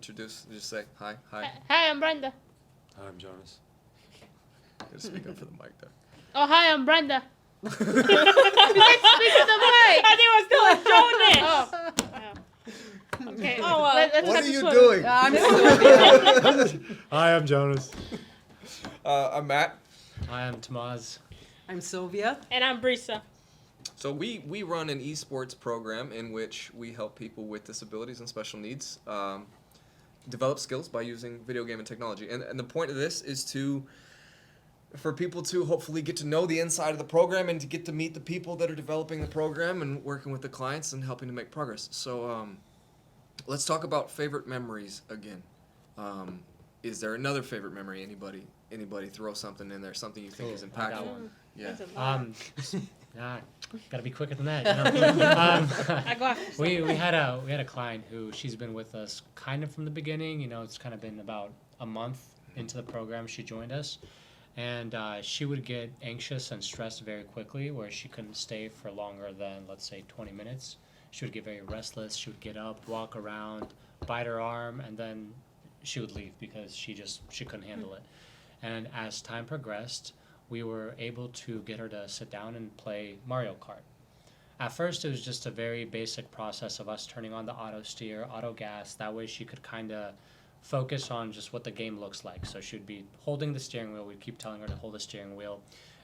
introduce. Just say hi. Hi, I'm Brenda. Hi, I'm Jonas. Just speak up for the mic there. Oh, hi, I'm Brenda. You Speak to the mic. I think we're still with Jonas. Oh. Okay. Oh, well. Let's What cut are this you one. doing? I'm Sylvia. Hi, I'm Jonas. I'm Matt. Hi, I'm Tamaz. I'm Sylvia. And I'm Brisa. So we run an esports program in which we help people with disabilities and special needs develop skills by using video game and technology. And the point of this is for people to hopefully get to know the inside of the program and to get to meet the people that are developing the program and working with the clients and helping to make progress. So let's talk about favorite memories again. Is there another favorite memory? Anybody throw something in there, something you think is I got impactful? one. Yeah. That's a lot. Gotta be quicker than that. You know? I go after we had a client who she's been with us kind of from the beginning. You know, it's kind of been about a month into the program she joined us, and she would get anxious and stressed very quickly, where she couldn't stay for longer than, let's say, 20 minutes. She would get very restless. She would get up, walk around, bite her arm, and then she would leave because she couldn't handle it. And as time progressed, we were able to get her to sit down and play Mario Kart. At first, it was just a very basic process of us turning on the auto steer, auto gas. That way she could kind of focus on just what the game looks like. So she'd be holding the steering wheel. We'd keep telling her to hold the steering wheel.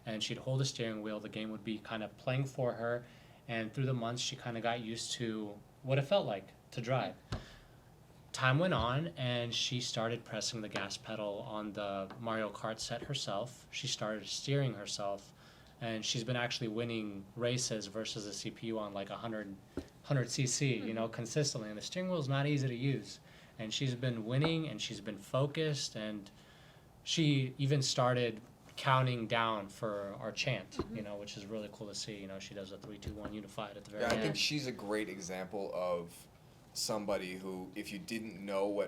And she'd hold the steering wheel. The game would be kind of playing for her. And through the months, she kind of got used to what it felt like to drive. Time went on, and she started pressing the gas pedal on the Mario Kart set herself. She started steering herself, and she's been actually winning races versus a CPU on like 100 cc, you know, consistently. And the steering wheel is not easy to use. And she's been winning, and she's been focused, and she even started counting down for our chant, you know, which is really cool to see. You know, she does a 3, 2, 1 unified at the very Yeah, I end. think she's a great example of somebody who, if you didn't know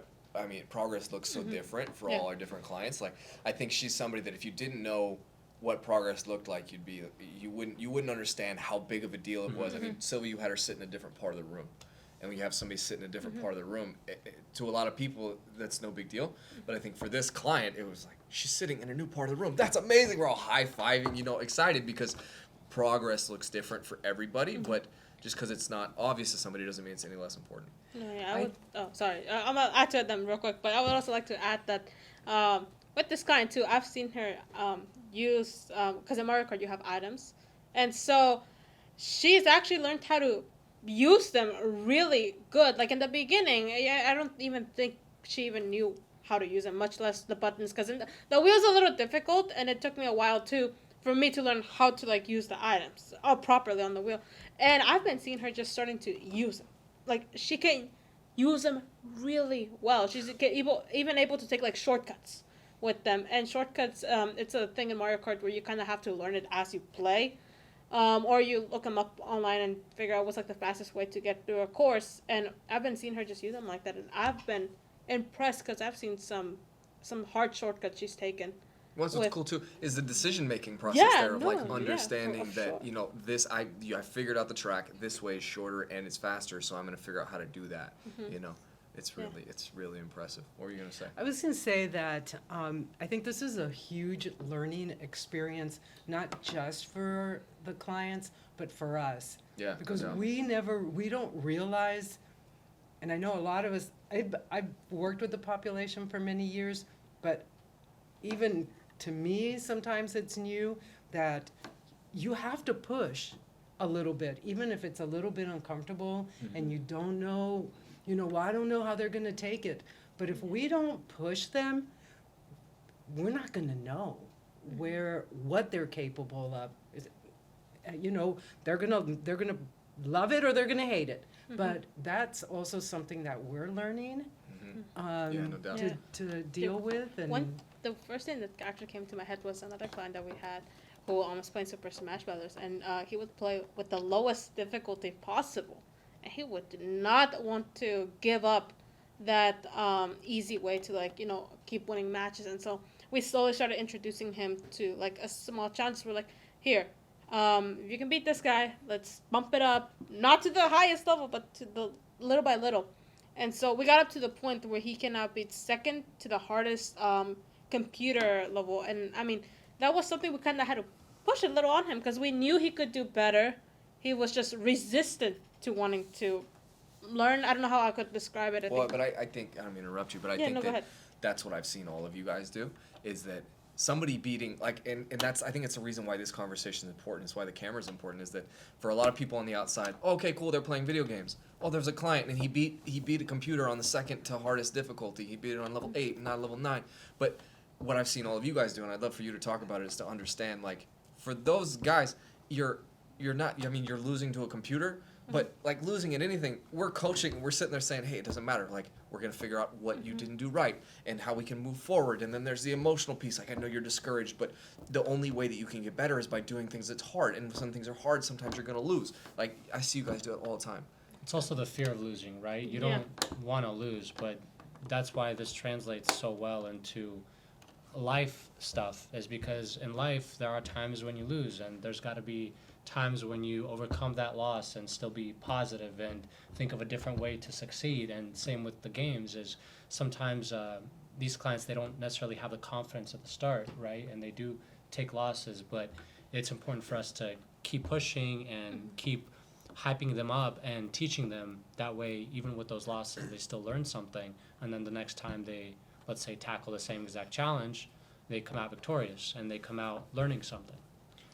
progress looks so different for all our different clients. Like, I think she's somebody that if you didn't know what progress looked like, you wouldn't understand how big of a deal it was. I mean, Sylvia, you had her sit in a different part of the room. And when you have somebody sit in a different part of the room, to a lot of people, that's no big deal. But I think for this client, it was like, she's sitting in a new part of the room. That's amazing. We're all high-fiving, you know, excited because progress looks different for everybody. But just because it's not obvious to somebody doesn't mean it's any less important. No, yeah, I would. Oh, sorry. I'm gonna add to them real quick, but I would also like to add that with this client too, I've seen her use because in Mario Kart you have items, and so she's actually learned how to use them really good. Like in the beginning, I don't even think she even knew how to use them, much less the buttons, because the wheel's a little difficult, and it took me a while too for me to learn how to like use the items properly on the wheel. And I've been seeing her just starting to use them. Like, she can use them really well. She's even able to take, like, shortcuts with them. And shortcuts, it's a thing in Mario Kart where you kind of have to learn it as you play. Or you look them up online and figure out what's, like, the fastest way to get through a course. And I've been seeing her just use them like that. And I've been impressed because I've seen some hard shortcuts she's taken. What's cool too is the decision-making process there of like for understanding that sure. you know I figured out the track this way is shorter and it's faster, so I'm gonna figure out how to do that. You know, it's really impressive. What were you gonna say? I was going to say that I think this is a huge learning experience, not just for the clients, but for us. Yeah. Because yeah. we don't realize, and I know a lot of us, I've worked with the population for many years, but even to me, sometimes it's new that you have to push a little bit, even if it's a little bit uncomfortable and you don't know, well, I don't know how they're going to take it. But if we don't push them, we're not going to know what they're capable of. They're going to love it or they're going to hate it. But that's also something that we're learning Yeah, no doubt. to deal with. And The first thing that actually came to my head was another client that we had who was playing Super Smash Brothers, and he would play with the lowest difficulty possible, and he would not want to give up that easy way to keep winning matches. And so we slowly started introducing him to like a small challenge. We're like, here, if you can beat this guy, let's bump it up, not to the highest level, but to the little by little. And so we got up to the point where he can now be second to the hardest computer level. And I mean, that was something we kind of had to push a little on him because we knew he could do better. He was just resistant to wanting to learn. I don't know how I could describe it. I think, I don't mean to interrupt you, but I think go ahead. that's what I've seen all of you guys do, is that somebody beating, like, and that's, I think it's the reason why this conversation is important, it's why the camera's important, is that for a lot of people on the outside, okay, cool, they're playing video games. Oh, there's a client, and he beat a computer on the second to hardest difficulty. He beat it on level 8, not level 9. But what I've seen all of you guys do, and I'd love for you to talk about it, is to understand, like, for those guys, you're not, I mean, you're losing to a computer, but, like, losing at anything, we're coaching, we're sitting there saying, hey, it doesn't matter. Like, we're going to figure out what you didn't do right and how we can move forward. And then there's the emotional piece. Like, I know you're discouraged, but the only way that you can get better is by doing things that's hard. And some things are hard, sometimes you're going to lose. Like, I see you guys do it all the time. It's also the fear of losing, right? You don't want to lose, but that's why this translates so well into life stuff, is because in life there are times when you lose, and there's got to be times when you overcome that loss and still be positive and think of a different way to succeed. And same with the games, is sometimes these clients, they don't necessarily have the confidence at the start, right? And they do take losses, but it's important for us to keep pushing and keep hyping them up and teaching them. That way, even with those losses, they still learn something, and then the next time they, let's say, tackle the same exact challenge, they come out victorious and they come out learning something.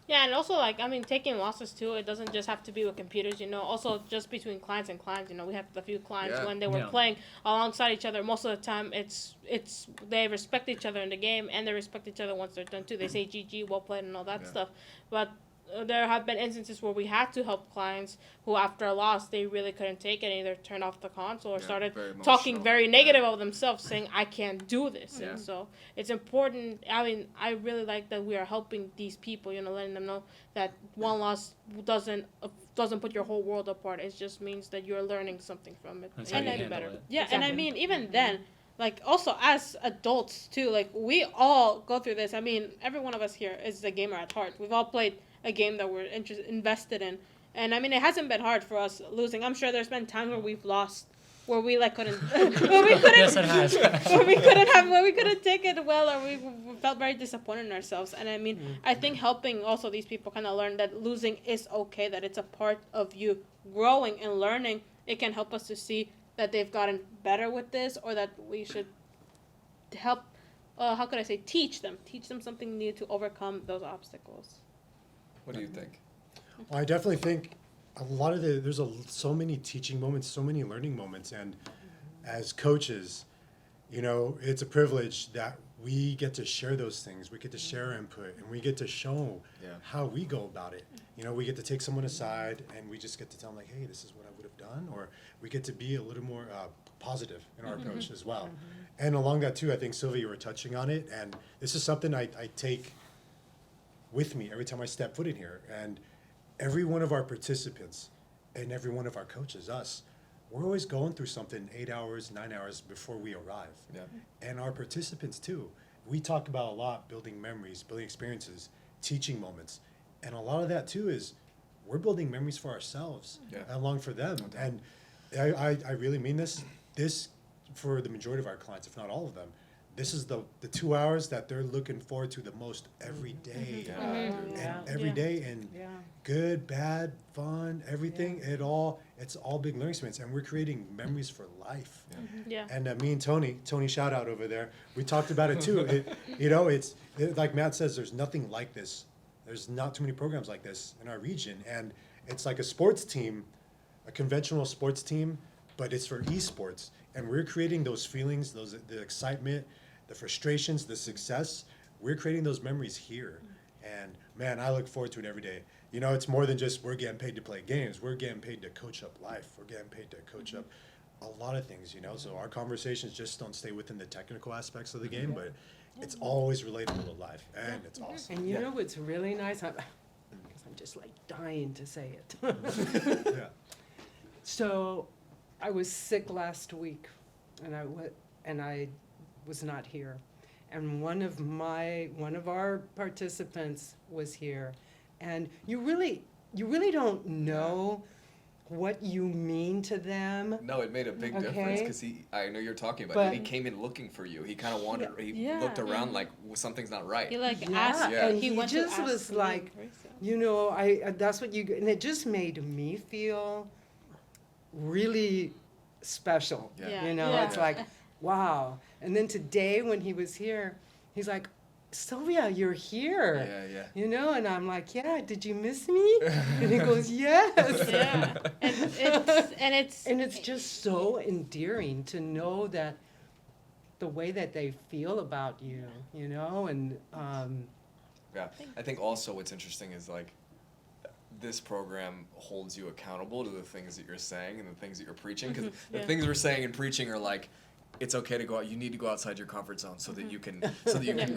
Yeah, and also, like, I mean, taking losses, too, it doesn't just have to be with computers, you know. Also, just between clients and clients, you know, we have a few clients when they were playing alongside each other. Most of the time, it's they respect each other in the game, and they respect each other once they're done, too. They say GG, well played, and all that stuff. But there have been instances where we had to help clients who, after a loss, they really couldn't take it and either turned off the console or started talking very negative of themselves, saying, I can't do this. And so it's important. I mean, I really like that we are helping these people, you know, letting them know that one loss doesn't put your whole world apart. It just means that you're learning something from it. That's how you handle better. it. Yeah, and I mean, even then, like, also as adults, too, like, we all go through this. I mean, every one of us here is a gamer at heart. We've all played a game that we're invested in. And I mean, it hasn't been hard for us losing. I'm sure there's been times where we've lost, where we like couldn't, where we couldn't, Yes, it has. where we couldn't take it well, or we felt very disappointed in ourselves. And I mean, I think helping also these people kind of learn that losing is okay, that it's a part of you growing and learning. It can help us to see that they've gotten better with this, or that we should help. How could I say? Teach them something new to overcome those obstacles. What do you think? Well, I definitely think a lot of there's so many teaching moments, so many learning moments, and as coaches, you know, it's a privilege that we get to share those things. We get to share our input, and we get to show how we go about it. You know, we get to take someone aside, and we just get to tell them, like, hey, this is what I would have done, or we get to be a little more positive in our approach as well. And along that too, I think, Sylvia, you were touching on it, and this is something I take with me every time I step foot in here. And every one of our participants and every one of our coaches, us, we're always going through something 8 hours, 9 hours before we arrive. Yeah. And our participants too. We talk about a lot building memories, building experiences, teaching moments. And a lot of that too is we're building memories for ourselves along for them. And I really mean this for the majority of our clients, if not all of them. This is the 2 hours that they're looking forward to the most every day. And every day, and good, bad, fun, everything, it's all big learning experience, and we're creating memories for life. And me and Tony, shout out over there, we talked about it too. It's like Matt says, there's nothing like this. There's not too many programs like this in our region, and it's like a sports team, a conventional sports team, but it's for esports, and we're creating those feelings, the excitement, the frustrations, the success. We're creating those memories here, and man, I look forward to it every day. You know, it's more than just we're getting paid to play games. We're getting paid to coach up life. We're getting paid to coach up a lot of things, you know. So our conversations just don't stay within the technical aspects of the game, but it's always relatable to life, and it's awesome. And you know what's really nice? Because I'm just like dying to say it. So I was sick last week, and I was not here, and one of our participants was here, and you really don't know what you mean to them. No, it made a big difference Okay. because I know you're talking about But- it. He came in looking for you. He kind of wandered, he Yeah. looked around like something's not right. He like Yeah, asked. Yeah. and He he went to just ask was me like, in person. you know, I that's what you, and it just made me feel really special. Yeah. Yeah. You know, Yeah. it's like, wow. And then today when he was here, he's like, Sylvia, you're here. Yeah, yeah. You know, and I'm like, yeah, did you miss me? And he goes, yes. Yeah, And it's just so endearing to know that the way that they feel about you, you know, and Yeah, I think also what's interesting is like this program holds you accountable to the things that you're saying and the things that you're preaching because the Yeah. things we're saying and preaching are like it's okay to go out. You need to go outside your comfort zone so that you can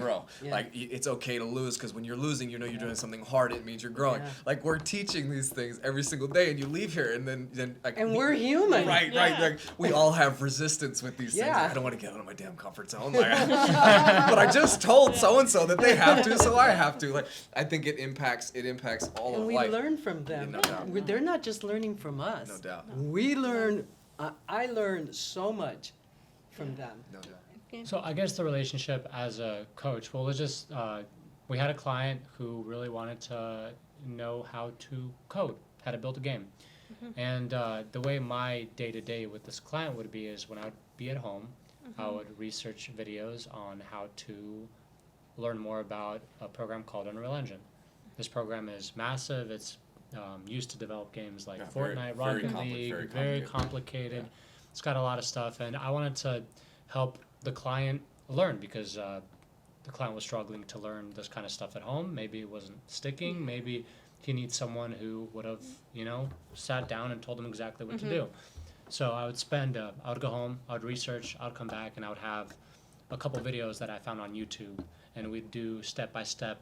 grow. Yeah. Like it's okay to lose because when you're losing, you know you're doing something hard. It means you're growing. Yeah. Like we're teaching these things every single day, and you leave here, and then like and we're human. right. Like we all have resistance with these things. Yeah. I don't want to get out of my damn comfort zone. Like, but I just told so and so that they have to, so I have to. Like I think it impacts all And of we life. learn from them. No doubt. They're not just learning from us. No doubt. We learn, I learned so much from them. No doubt. So I guess the relationship as a coach, well, let's just, we had a client who really wanted to know how to code, how to build a game. And the way my day-to-day with this client would be is when I would be at home, I would research videos on how to learn more about a program called Unreal Engine. This program is massive. It's used to develop games like Yeah, Fortnite, very Rocket League, very very complicated. complicated. Yeah. It's got a lot of stuff, and I wanted to help the client learn because the client was struggling to learn this kind of stuff at home. Maybe it wasn't sticking. Maybe he needs someone who would have, sat down and told him exactly what to do. So I would go home, I would research, I would come back, and I would have a couple videos that I found on YouTube, and we'd do step-by-step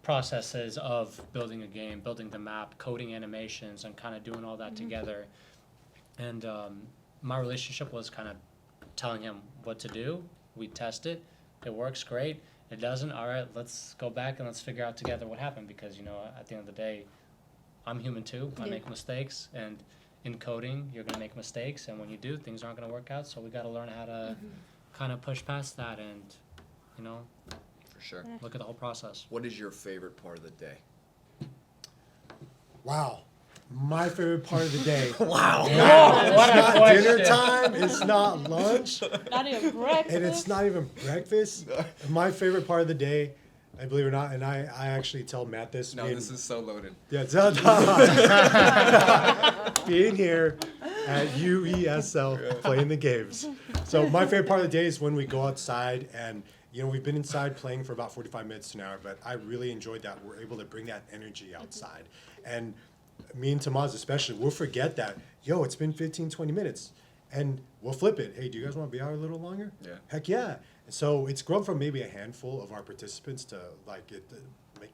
processes of building a game, building the map, coding animations, and kind of doing all that together. And my relationship was kind of telling him what to do. We test it. It works great. It doesn't. All right, let's go back and let's figure out together what happened because, at the end of the day, I'm human too. I make mistakes. And in coding, you're going to make mistakes. And when you do, things aren't going to work out. So we got to learn how to kind of push past that and, For sure. look at the whole process. What is your favorite part of the day? Wow. My favorite part of the day. Wow. What It's a not question. dinner time. It's not lunch. Not even breakfast. And it's not even breakfast. My favorite part of the day, I believe it or not, and I actually tell Matt this. No, this is so loaded. Yeah, being here at UESL playing the games. So my favorite part of the day is when we go outside and we've been inside playing for about 45 minutes to an hour, but I really enjoyed that. We're able to bring that energy outside. And me and Tamaz especially, we'll forget that, it's been 15, 20 minutes. And we'll flip it. Hey, do you guys want to be out a little longer? Yeah. Heck yeah. So it's grown from maybe a handful of our participants to like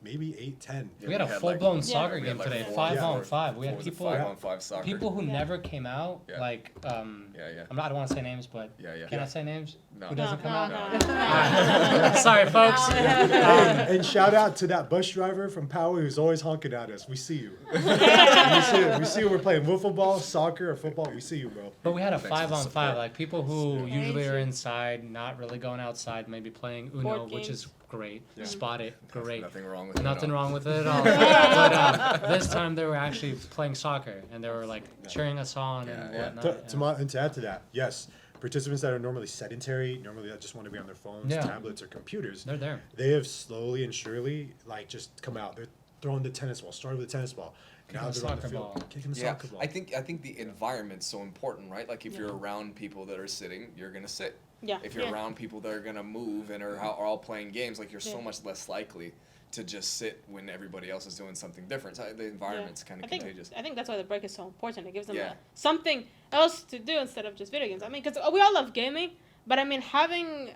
maybe 8, 10. Yeah, We had a like- full-blown soccer we had game like today, four- 5-on-5. We what had was it, people 5-on-5 soccer. people who Yeah. never came out, Yeah. like Yeah. I don't want to say names, but Yeah, yeah. can I say names? No. Who doesn't come No. out? Sorry, folks. And shout out to that bus driver from Poway who's always honking at us. We see you. we see you. We're playing wiffle ball, soccer, or football. We see you, bro. But we had a Thanks for the 5-on-5, support. like people who usually are Crazy. inside, not really going outside, maybe playing Uno, Board which games. is great. Yeah. Spot it, great. Nothing wrong with it. Nothing at all. wrong with it at all. But this time they were actually playing soccer and they were like cheering us on and Yeah, whatnot. And to add to that, yes, participants that are normally sedentary, normally that just want to be on their phones, Yeah. tablets, or computers, They're there. they have slowly and surely just come out. They're throwing the tennis ball, started with the tennis ball. Kicking Now the they're on the soccer field, ball. kicking the Yeah, soccer ball. I think the environment's so important, right? Like if you're around people that are sitting, you're gonna sit. Yeah. If you're Yeah. around people that are gonna move and are all playing games, like you're so Yeah. much less likely to just sit when everybody else is doing something different. So the environment's kind I of think contagious. I think that's why the break is so important. It gives them Yeah. something else to do instead of just video games. I mean, because we all love gaming, but I mean, having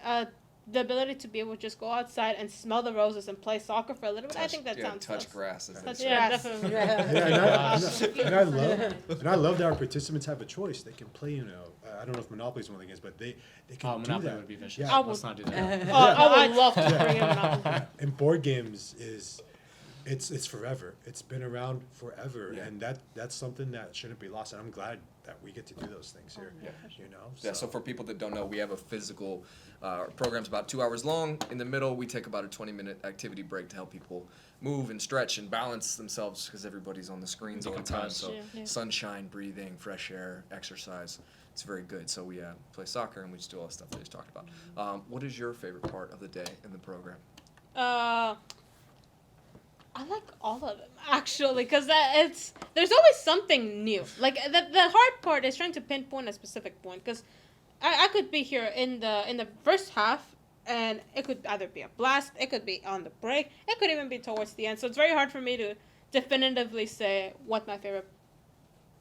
the ability to be able to just go outside and smell the roses and play soccer for a little bit, I think that sounds touch so- grass. As they Touch say. yeah, Yes. definitely. Yeah, and I love that our participants have a choice. They can play, I don't know if Monopoly is one of the games, but they can Oh, do Monopoly that. would be vicious. Yeah. Let's not do that. Oh, I would love to bring it up. And board games is it's forever. It's been around forever, Yeah. and that's something that shouldn't be lost. And I'm glad that we get to do those things here. Yeah. You know. Yeah, so for people that don't know, we have a physical program's about 2 hours long. In the middle, we take about a 20-minute activity break to help people move and stretch and balance themselves because everybody's on the screens all the time. So sunshine, breathing, fresh air, exercise. It's very good. So we play soccer and we just do all the stuff that we just talked about. What is your favorite part of the day in the program? I like all of them actually, because there's always something new. Like the hard part is trying to pinpoint a specific point, because I could be here in the first half, and it could either be a blast, it could be on the break, it could even be towards the end. So it's very hard for me to definitively say what my favorite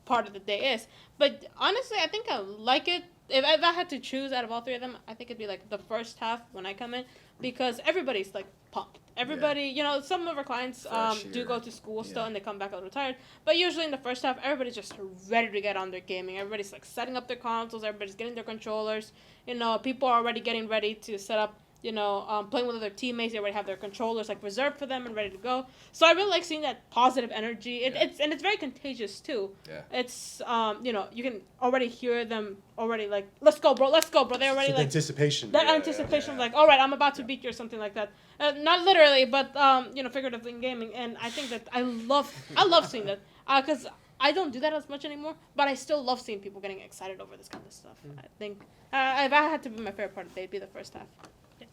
part of the day is. But honestly, I think I like it. If I had to choose out of all three of them, I think it'd be like the first half when I come in, because everybody's like pumped. Everybody, you know, some of our clients do go to school still and they come back a little tired. But usually in the first half, everybody's just ready to get on their gaming. Everybody's like setting up their consoles. Everybody's getting their controllers. You know, people are already getting ready to set up, you know, playing with other teammates. They already have their controllers like reserved for them and ready to go. So I really like seeing that positive energy. It's very contagious too. Yeah. It's you know, you can already hear them already like, let's go bro. They're already So the like anticipation. that anticipation of like, all right, I'm about to beat you or something like that. Not literally, but you know, figuratively in gaming. And I think that I love seeing that, because I don't do that as much anymore. But I still love seeing people getting excited over this kind of stuff. I think if I had to be my favorite part of the day, it'd be the first half. Yeah.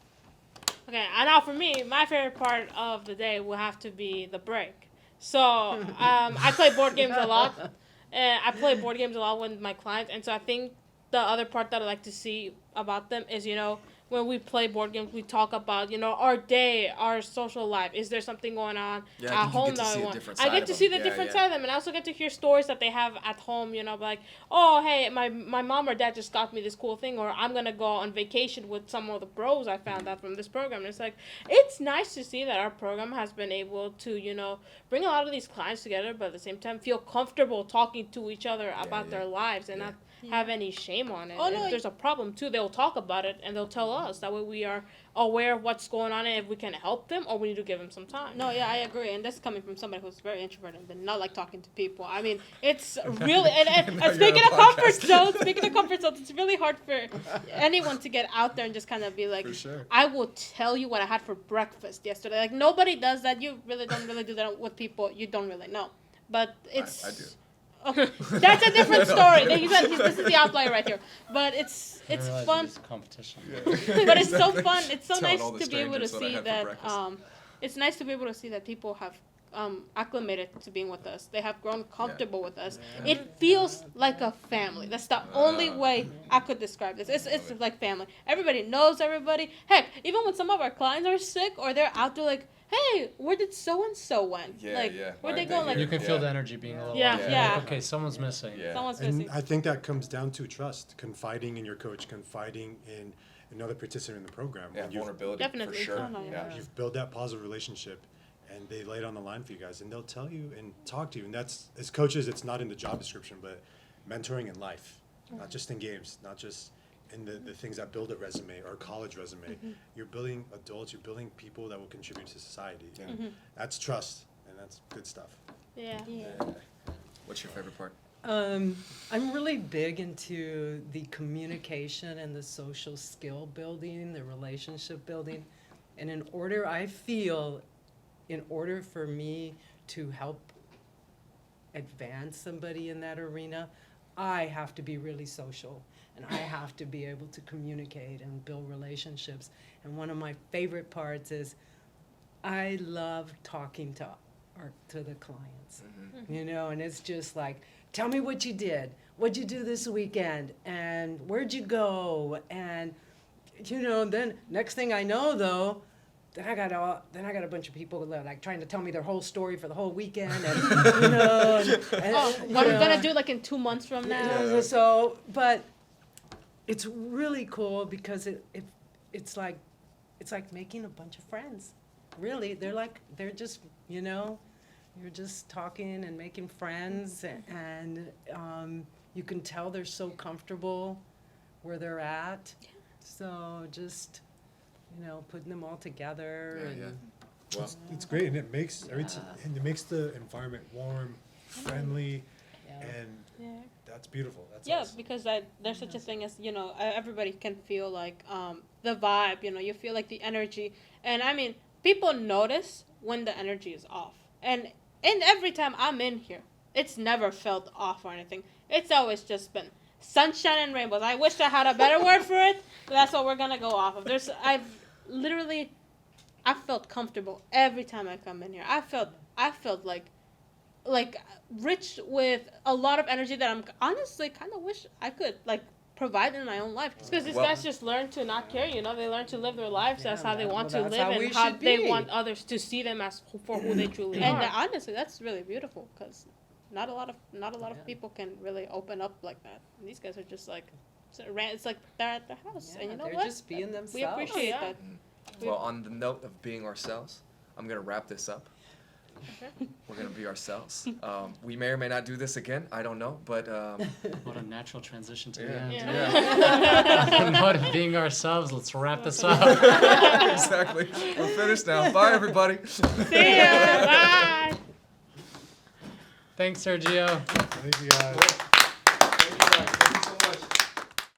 Okay, and now for me, my favorite part of the day will have to be the break. So I play board games a lot. I play board games a lot with my clients, and so I think the other part that I like to see about them is, you know, when we play board games, we talk about, you know, our day, our social life. Is there something going on at home that I want? I get to see the different side of them, and I also get to hear stories that they have at home, you know, like, oh, hey, my mom or dad just got me this cool thing, or I'm going to go on vacation with some of the bros I found out from this program. And it's like, it's nice to see that our program has been able to, you know, bring a lot of these clients together, but at the same time feel comfortable talking to each other about their lives and not have any shame on it. Oh, no, if there's a problem too, they'll talk about it and they'll tell us. That way we are aware of what's going on and if we can help them or we need to give them some time. No, yeah, I agree. And that's coming from somebody who's very introverted and not like talking to people. I mean, it's really, and speaking of comfort zones, it's really hard for anyone to get out there and just kind of be like, I will tell you what I had for breakfast yesterday. Like, nobody does that. You really don't really do that with people you don't really know. But it's... I do. Okay, that's a different story. This is the outlier right here. But it's fun. Competition. But it's so fun. It's so Telling nice all the to be able to strangers what I see had for that. breakfast. It's nice to be able to see that people have acclimated to being with us. They have grown comfortable with us. It feels like a family. That's the only way I could describe this. It's like family. Everybody knows everybody. Heck, even when some of our clients are sick or they're out there, like, hey, where did so and so went? Where'd they go? Like, you can feel the energy being a little off. Like, okay, someone's missing. Someone's And missing. I think that comes down to trust, confiding in your coach, confiding in another participant in the program. Yeah, When you've- vulnerability Definitely. for sure. Oh, no, yeah. You've built that positive relationship, and they lay it on the line for you guys, and they'll tell you and talk to you. And that's, as coaches, it's not in the job description, but mentoring in life, not just in games, not just in the things that build a resume or college resume. You're building adults, you're building people that will contribute to society. And that's trust, and that's good stuff. Yeah. What's your favorite part? I'm really big into the communication and the social skill building, the relationship building. And in order for me to help advance somebody in that arena, I have to be really social. And I have to be able to communicate and build relationships. And one of my favorite parts is I love talking to the clients, you know, and it's just like, tell me what you did. What'd you do this weekend? And where'd you go? And, you know, then next thing I know, though, then I got a bunch of people that are like trying to tell me their whole story for the whole weekend, and you know, what I'm gonna do like in 2 months from now. So, but it's really cool because it's like making a bunch of friends. Really, they're just, you know, you're just talking and making friends, and you can tell they're so comfortable where they're at. So just, you know, putting them all together Well, It's great, and it makes and it makes the environment warm, friendly, and Yeah. that's beautiful. That's Yeah, awesome. because there's such a thing as, everybody can feel like the vibe, you feel like the energy. And I mean, people notice when the energy is off. And every time I'm in here, it's never felt off or anything. It's always just been sunshine and rainbows. I wish I had a better word for it, but that's what we're going to go off of. I felt comfortable every time I come in here. I felt like rich with a lot of energy that I'm honestly kind of wish I could like provide in my own life. Because these Well- guys just learn to not care, they learn to live their lives as how they want to that's live how we and how should they be. want others to see them as for who they truly And are. And honestly, that's really beautiful because not a lot of people can really open up like that. And these guys are just like it's like they're at their house, and you know they're what? just being themselves. We appreciate that. Well, on the note of being ourselves, I'm gonna wrap this up. We're gonna be ourselves. We may or may not do this again. I don't know, but What a natural transition to the yeah, end. yeah. Not of being ourselves. Let's wrap this up. Exactly. We're finished now. Bye, everybody. See ya. Bye. Thanks, Sergio. Thank you guys. Thank you, guys.